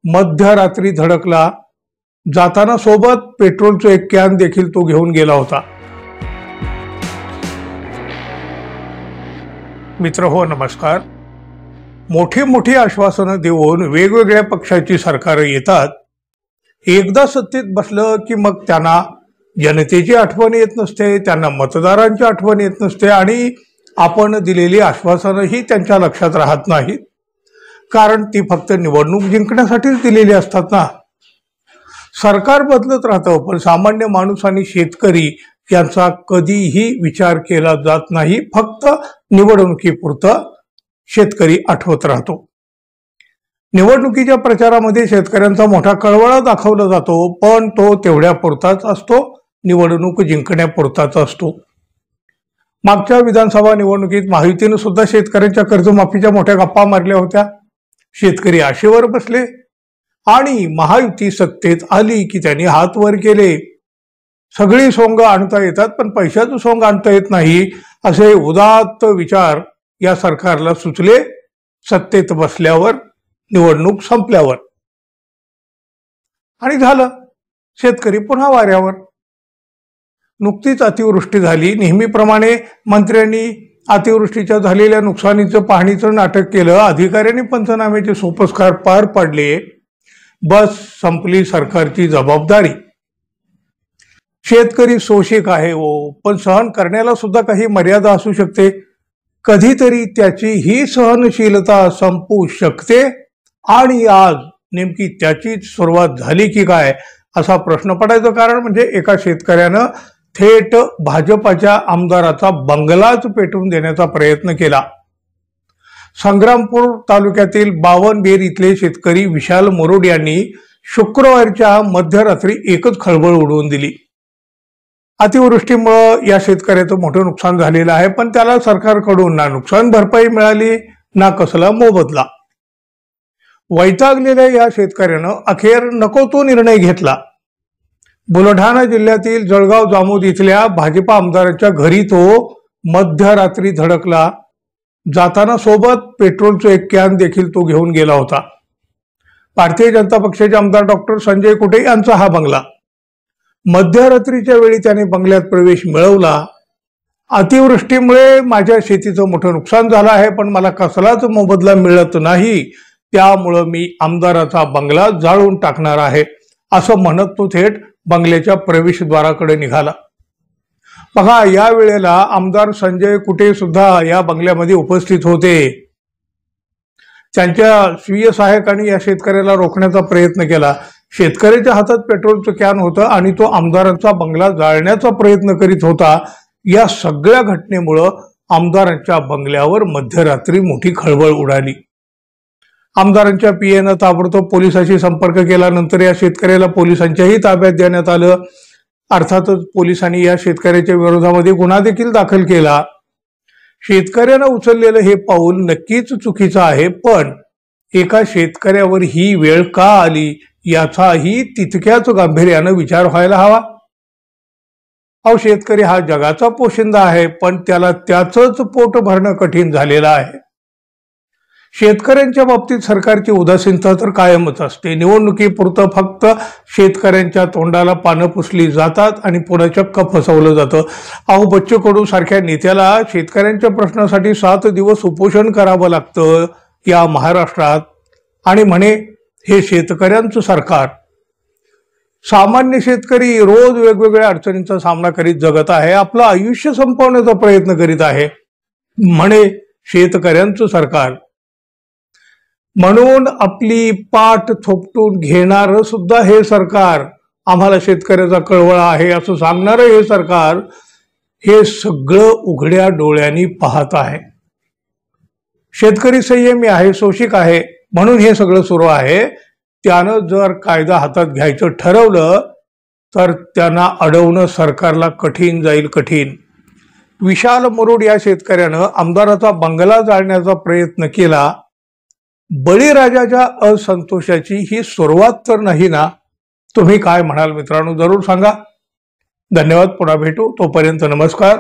मध्यरात्री धडकला, जाताना सोबत पेट्रोलचं एक कॅन देखील तो घेऊन गेला होता। मित्र हो, नमस्कार। मोठी मोठी आश्वासनं देऊन वेगवेगळ्या पक्षाची सरकार येतात, एकदा सत्तेत बसलं की मग त्यांना जनतेची आठवण येत नसते, त्यांना मतदारांची आठवण येत नसते आणि आपण दिलेली आश्वासनंही त्यांच्या लक्षात राहत नाहीत, कारण ती फक्त निवडणूक जिंकण्यासाठीच दिलेली असतात ना। सरकार बदलत राहतं, पण सामान्य माणूस आणि शेतकरी यांचा कधीही विचार केला जात नाही, फक्त निवडणुकीपुरतं शेतकरी आठवत राहतो। निवडणुकीच्या प्रचारामध्ये शेतकऱ्यांचा मोठा कळवळा दाखवला जातो, पण तो तेवढ्या पुरताच असतो, निवडणूक जिंकण्यापुरताच असतो। मागच्या विधानसभा निवडणुकीत महायुतीने सुद्धा शेतकऱ्यांच्या कर्जमाफीच्या मोठ्या गप्पा मारल्या होत्या। शेतकरी आशेवर बसले आणि महायुती सत्तेत आली की त्यांनी हात वर केले। सगळी सोंग आणता येतात, पण पैशाचं सोंग आणता येत नाही, असे उदात्त विचार या सरकारला सुचले सत्तेत बसल्यावर, निवडणूक संपल्यावर, आणि झालं, शेतकरी पुन्हा वाऱ्यावर। नुकतीच अतिवृष्टी झाली, नेहमीप्रमाणे मंत्र्यांनी अतिवृष्टीच्या झालेल्या नुकसानीचं पाहणीचं नाटक केलं, अधिकाऱ्यांनी पंचनाम्याचे सोपस्कार पार पाडले, बस संपली सरकारची जबाबदारी। शेतकरी शोषक आहे हो, पण सहन करण्याला सुद्धा काही मर्यादा असू शकते। कधीतरी त्याची ही सहनशीलता संपू शकते, आणि आज नेमकी त्याचीच सुरुवात झाली की काय असा प्रश्न पडायचं। कारण म्हणजे एका शेतकऱ्यानं थेट भाजपाच्या आमदाराचा बंगलाच पेटवून देण्याचा प्रयत्न केला। संग्रामपूर तालुक्यातील बावनबेर इथले शेतकरी विशाल मोरोड यांनी शुक्रवारच्या मध्यरात्री एकच खळबळ उडवून दिली। अतिवृष्टीमुळे या शेतकऱ्याचं मोठं नुकसान झालेलं आहे, पण त्याला सरकारकडून ना नुकसान भरपाई मिळाली ना कसला मोबदला। वैतागलेल्या या शेतकऱ्यानं अखेर नको तो निर्णय घेतला। बुलढाणा जिल्ह्यातील जळगाव जामोद इथल्या भाजपा आमदाराच्या घरी तो मध्यरात्री धडकला, जाताना सोबत पेट्रोलचं एक कॅन देखील तो घेऊन गेला होता। भारतीय जनता पक्षाचे आमदार डॉक्टर संजय कुटे यांचा हा बंगला। मध्यरात्रीच्या वेळी त्याने बंगल्यात प्रवेश मिळवला। अतिवृष्टीमुळे माझ्या शेतीचं मोठं नुकसान झालं आहे, पण मला कसलाच मोबदला मिळत नाही, त्यामुळं मी आमदाराचा बंगला जाळून टाकणार आहे, असं म्हणत तो थेट बंगल्याच्या प्रवेशद्वाराकडे निघाला। बघा, या वेळेला आमदार संजय कुटे सुद्धा या बंगल्यामध्ये उपस्थित होते। त्यांच्या स्वीय सहायकांनी या शेतकऱ्याला रोखण्याचा प्रयत्न केला। शेतकऱ्याच्या हातात पेट्रोलचं कॅन होतं आणि तो आमदारांचा बंगला जाळण्याचा प्रयत्न करीत होता। या सगळ्या घटनेमुळं आमदारांच्या बंगल्यावर मध्यरात्री मोठी खळबळ उडाली। आमदारांच्या पीएनं ताबडतोब पोलिसांशी संपर्क केला। नंतर या शेतकऱ्याला पोलिसांच्याही ताब्यात देण्यात आलं। अर्थातच पोलिसांनी या शेतकऱ्याच्या विरोधामध्ये गुन्हा देखील दाखल केला। शेतकऱ्यानं उचललेलं हे पाऊल नक्कीच चुकीचं आहे, पण एका शेतकऱ्यावर ही वेळ का आली याचाही तितक्याच गांभीर्यानं विचार व्हायला हवा। अहो, शेतकरी हा जगाचा पोशिंदा आहे, पण त्याला त्याचंच पोट भरणं कठीण झालेलं आहे। शेतकऱ्यांच्या बाबतीत सरकारची उदासीनता तर कायमच असते। निवडणुकीपुरतं फक्त शेतकऱ्यांच्या तोंडाला पानं पुसली जातात आणि पुन्हा चक्क फसवलं जातं। अहो, बच्चू कडू सारख्या नेत्याला शेतकऱ्यांच्या प्रश्नासाठी 7 दिवस उपोषण करावं लागतं या महाराष्ट्रात, आणि म्हणे हे शेतकऱ्यांचं सरकार। सामान्य शेतकरी रोज वेगवेगळ्या अडचणींचा सामना करीत जगत आहे, आपलं आयुष्य संपवण्याचा प्रयत्न करीत आहे, म्हणे शेतकऱ्यांचं सरकार। म्हणून आपली पाठ थोपटून घेणारं सुद्धा हे सरकार, आम्हाला शेतकऱ्याचा कळवळा आहे असं सांगणारं हे सरकार, हे सगळं उघड्या डोळ्यांनी पाहत आहे। शेतकरी संयमी आहे, शोषिक आहे, म्हणून हे सगळं सुरू आहे। त्यानं जर कायदा हातात घ्यायचं ठरवलं तर त्यांना अडवणं सरकारला कठीण जाईल, कठीण। विशाल मोरोड या शेतकऱ्यानं आमदाराचा बंगला जाळण्याचा प्रयत्न केला। बळीराजाच्या असंतोषाची ही सुरुवात तर नाही ना? तुम्ही काय म्हणाल मित्रांनो, जरूर सांगा। धन्यवाद, पुन्हा भेटू, तोपर्यंत नमस्कार।